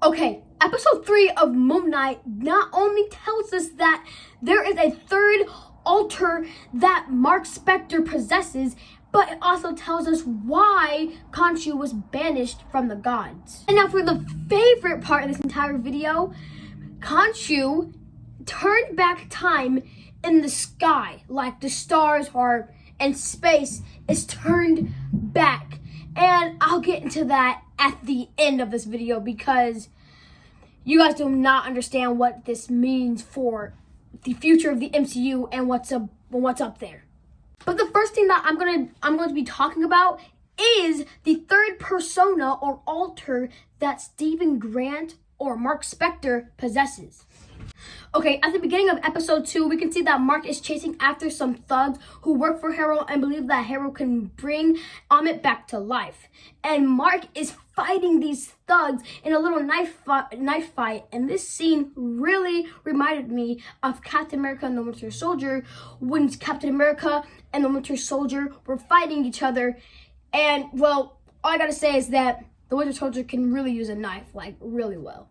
Okay, episode 3 of Moon Knight not only tells us that there is a third altar that Mark Spector possesses, but it also tells us why Khonshu was banished from the gods. And now for the favorite part of this entire video, Khonshu turned back time in the sky, like the stars are and space is turned back. And I'll get into that at the end of this video because you guys do not understand what this means for the future of the MCU and what's up there. But the first thing that I'm going to be talking about is the third persona or alter that Stephen Grant or Mark Spector possesses. Okay, at the beginning of episode 2, we can see that Mark is chasing after some thugs who work for Harrow and believe that Harrow can bring Ammit back to life. And Mark is fighting these thugs in a little knife fight. And this scene really reminded me of Captain America and the Winter Soldier, when Captain America and the Winter Soldier were fighting each other. And, well, all I gotta say is that the Winter Soldier can really use a knife, like, really well.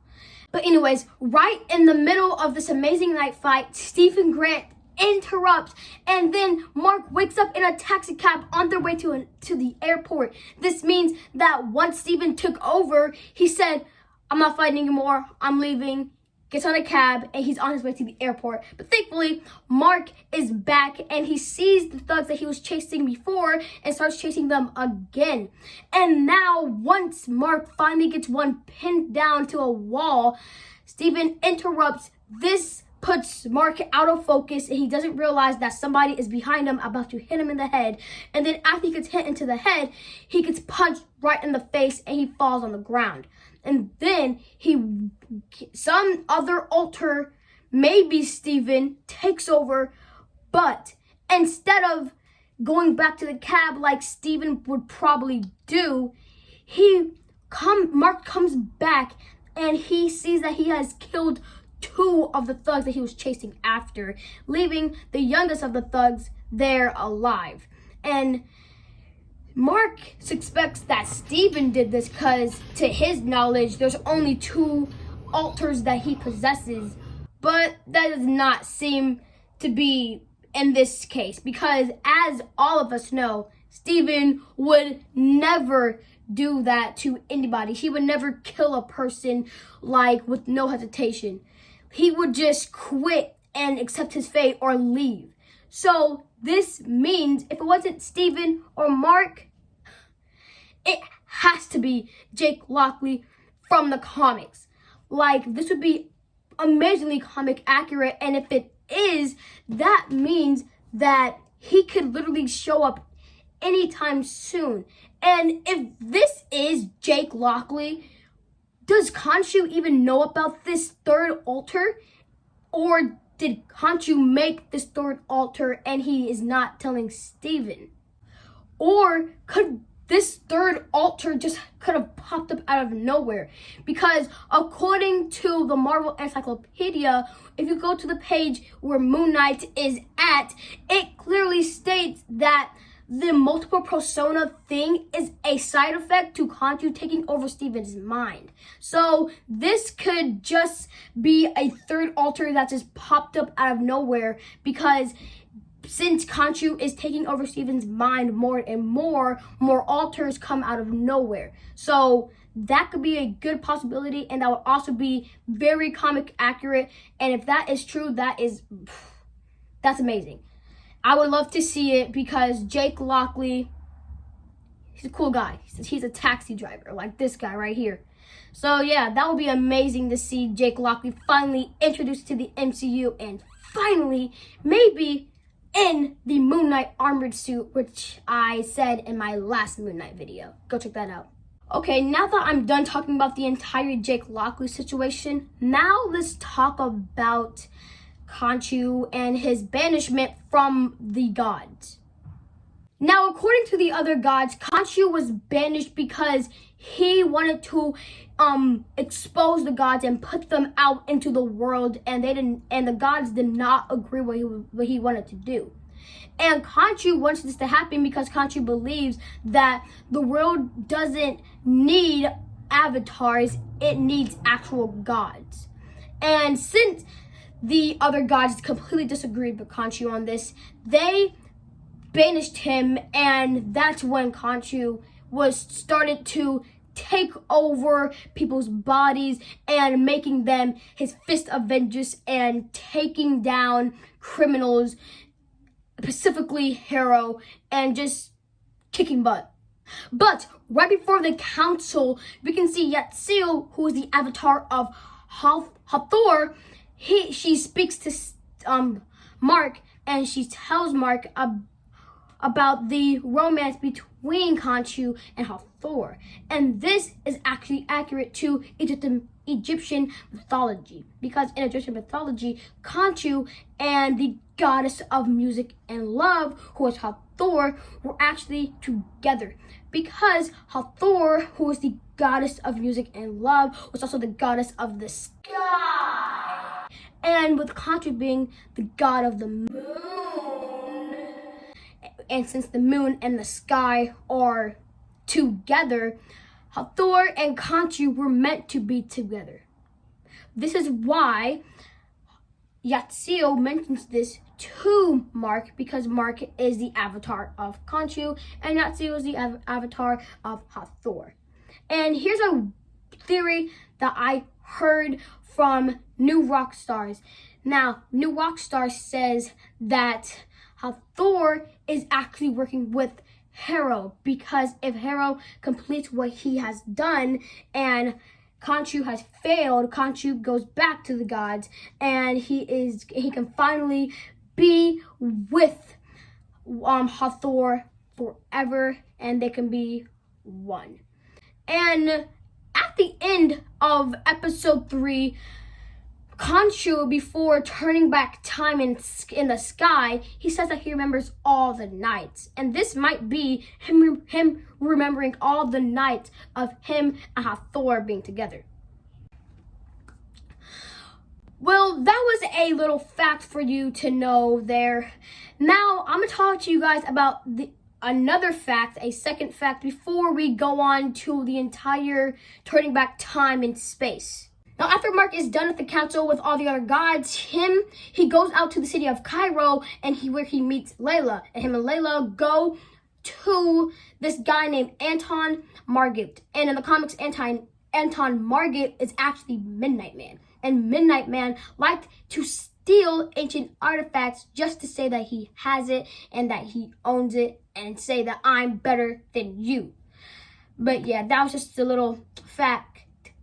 But anyways, right in the middle of this amazing night fight, Stephen Grant interrupts, and then Mark wakes up in a taxi cab on their way to the airport. This means that once Stephen took over, he said, "I'm not fighting anymore, I'm leaving," gets on a cab, and he's on his way to the airport. But thankfully, Mark is back, and he sees the thugs that he was chasing before and starts chasing them again. And now, once Mark finally gets one pinned down to a wall, Stephen interrupts. This puts Mark out of focus, and he doesn't realize that somebody is behind him about to hit him in the head. And then after he gets hit into the head, he gets punched right in the face, and he falls on the ground. And then some other alter, maybe Stephen, takes over, but instead of going back to the cab like Stephen would probably do, Mark comes back and he sees that he has killed 2 of the thugs that he was chasing after, leaving the youngest of the thugs there alive. And Mark suspects that Stephen did this because, to his knowledge, there's only 2 altars that he possesses. But that does not seem to be in this case, because as all of us know, Stephen would never do that to anybody. He would never kill a person like with no hesitation. He would just quit and accept his fate or leave. So this means if it wasn't Stephen or Mark, it has to be Jake Lockley from the comics. Like, this would be amazingly comic accurate, and if it is, that means that he could literally show up anytime soon. And if this is Jake Lockley, does Khonshu even know about this third altar? Or did Khonshu make this third altar and he is not telling Stephen? Or could this third altar just could have popped up out of nowhere? Because according to the Marvel Encyclopedia, if you go to the page where Moon Knight is at, it clearly states that the multiple persona thing is a side effect to Khonshu taking over Stephen's mind. So this could just be a third altar that just popped up out of nowhere, because since Khonshu is taking over Stephen's mind more and more altars come out of nowhere. So that could be a good possibility, and that would also be very comic accurate. And if that is true, that's amazing. I would love to see it, because Jake Lockley, he's a cool guy. He's a taxi driver, like this guy right here. So yeah, that would be amazing to see Jake Lockley finally introduced to the MCU, and finally, maybe in the Moon Knight armored suit, which I said in my last Moon Knight video. Go check that out. Okay, now that I'm done talking about the entire Jake Lockley situation, now let's talk about Khonshu and his banishment from the gods. Now, according to the other gods, Khonshu was banished because he wanted to expose the gods and put them out into the world, and the gods did not agree what he wanted to do. And Khonshu wants this to happen because Khonshu believes that the world doesn't need avatars, it needs actual gods. And since the other gods completely disagreed with Khonshu on this, they banished him, and that's when Khonshu was started to take over people's bodies and making them his fist of vengeance and taking down criminals, specifically Harrow, and just kicking butt. But right before the council, we can see Yatsio, who is the avatar of Hathor. She speaks to Mark, and she tells Mark about the romance between Khonshu and Hathor. And this is actually accurate to Egyptian mythology, because in Egyptian mythology, Khonshu and the goddess of music and love, who is Hathor, were actually together, because Hathor, who is the goddess of music and love, was also the goddess of the sky. And with Khonshu being the god of the moon, and since the moon and the sky are together, Hathor and Khonshu were meant to be together. This is why Yatsio mentions this to Mark, because Mark is the avatar of Khonshu and Yatsio is the avatar of Hathor. And here's a theory that I heard from New Rockstars. Now, New Rockstars says that Hathor is actually working with Harrow, because if Harrow completes what he has done and Khonshu has failed, Khonshu goes back to the gods, and he can finally be with Hathor forever, and they can be one. And at the end of episode 3, Khonshu, before turning back time in the sky, he says that he remembers all the nights. And this might be him remembering all the nights of him and Hathor being together. Well, that was a little fact for you to know there. Now, I'm going to talk to you guys about another fact, a second fact, before we go on to the entire turning back time in space. Now, after Mark is done at the council with all the other gods, he goes out to the city of Cairo, and where he meets Layla. And him and Layla go to this guy named Anton Margit. And in the comics, Anton Margit is actually Midnight Man. And Midnight Man liked to steal ancient artifacts just to say that he has it and that he owns it and say that I'm better than you. But yeah, that was just a little fact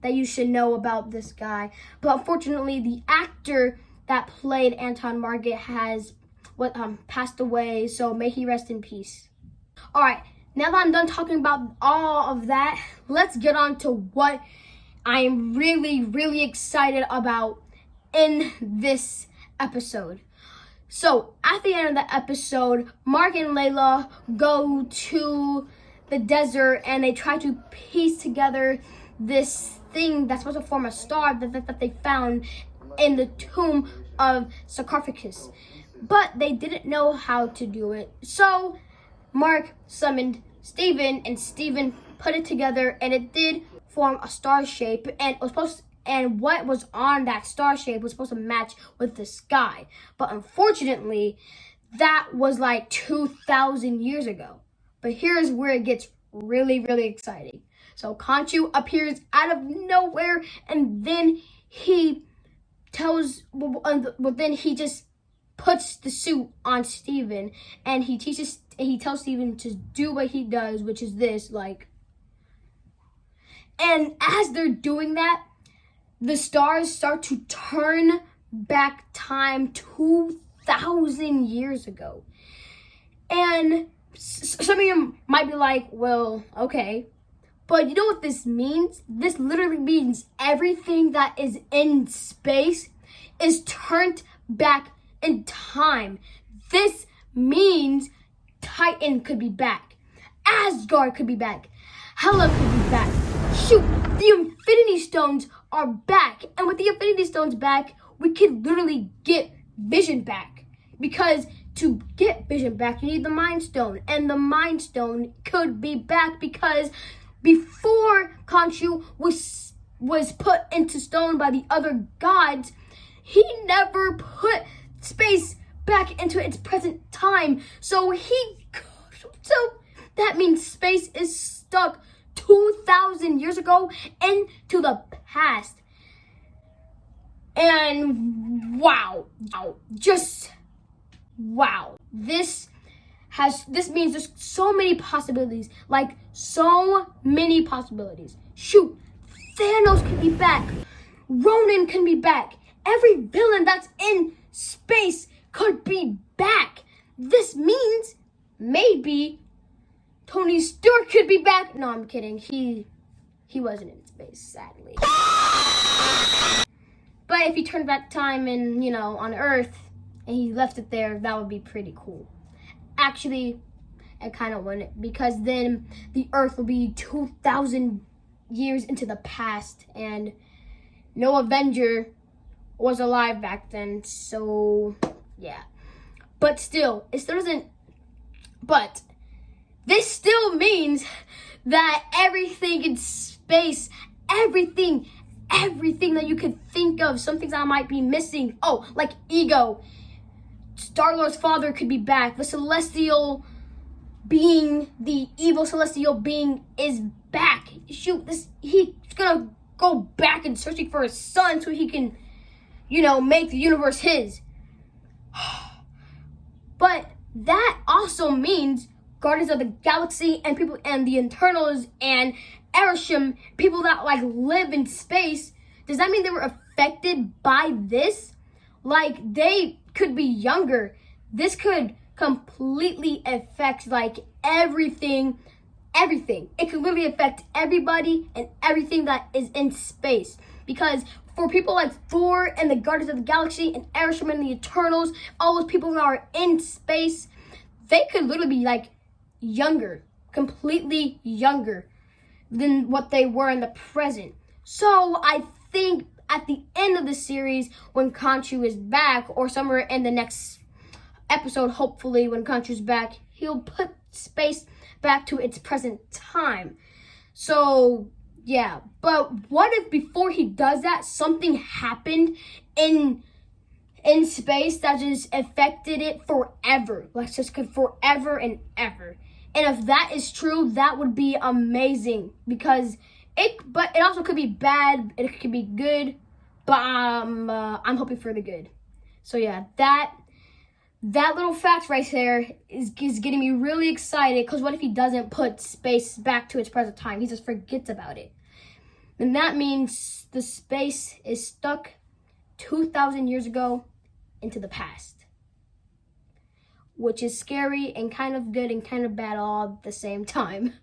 that you should know about this guy. But unfortunately, the actor that played Anton Margit has passed away, so may he rest in peace. All right, now that I'm done talking about all of that, let's get on to what I am really, really excited about in this episode. So, at the end of the episode, Mark and Layla go to the desert, and they try to piece together this thing that's supposed to form a star that they found in the tomb of sarcophagus. But they didn't know how to do it. So Mark summoned Steven, and Steven put it together, and it did form a star shape, and it was and what was on that star shape was supposed to match with the sky. But unfortunately, that was like 2,000 years ago. But here's where it gets really, really exciting. So Khonshu appears out of nowhere, and then he just puts the suit on Steven, and he tells Steven to do what he does, which is this, and as they're doing that, the stars start to turn back time 2,000 years ago. And some of you might be like, well, okay. But you know what this means? This literally means everything that is in space is turned back in time. This means Titan could be back. Asgard could be back. Hela could be back. Shoot, the Infinity Stones are back. And with the Infinity Stones back, we could literally get Vision back. Because to get Vision back, you need the Mind Stone. And the Mind Stone could be back because before Khonshu was put into stone by the other gods, he never put space back into its present time. So that means space is stuck 2,000 years ago into the past. And wow. Just wow. This means there's so many possibilities. Like, so many possibilities. Shoot, Thanos can be back. Ronan can be back. Every villain that's in space could be back. This means maybe Tony Stark could be back. No, I'm kidding. He wasn't in space, sadly. But if he turned back time and, on Earth and he left it there, that would be pretty cool. Actually, I kind of want it, because then the Earth will be 2,000 years into the past and no Avenger was alive back then. So, yeah. But still, this still means that everything in space, everything that you could think of, some things I might be missing. Oh, like Ego. Star-Lord's father could be back. The celestial being, the evil celestial being is back. Shoot, he's gonna go back and searching for his son so he can, make the universe his. But that also means Guardians of the Galaxy and people and the Eternals and Arishem, people that live in space. Does that mean they were affected by this? They could be younger. This could completely affect everything. It could literally affect everybody and everything that is in space. Because for people like Thor and the Guardians of the Galaxy and Arishem and the Eternals, all those people that are in space, they could literally be younger, completely younger than what they were in the present. So I think at the end of the series, when Khonshu is back, or somewhere in the next episode, hopefully when Khonshu's back, he'll put space back to its present time. So yeah, but what if before he does that, something happened in space that just affected it forever? Forever and ever. And if that is true, that would be amazing, because it also could be bad, it could be good, but I'm hoping for the good. So yeah, that little fact right there is getting me really excited, because what if he doesn't put space back to its present time? He just forgets about it. And that means the space is stuck 2,000 years ago into the past, which is scary and kind of good and kind of bad all at the same time.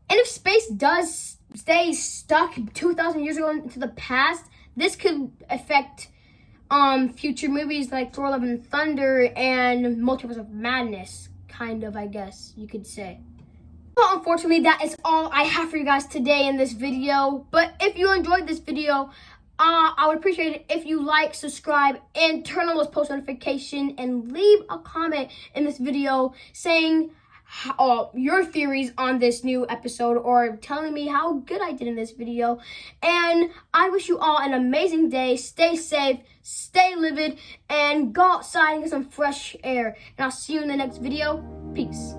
And if space does stay stuck 2,000 years ago into the past, this could affect future movies like Thor: Love and Thunder and Multiverse of Madness, kind of, I guess you could say. Well, unfortunately, that is all I have for you guys today in this video. But if you enjoyed this video, I would appreciate it if you like, subscribe, and turn on those post notifications, and leave a comment in this video saying your theories on this new episode, or telling me how good I did in this video. And I wish you all an amazing day. Stay safe, stay livid, and go outside and get some fresh air. And I'll see you in the next video. Peace.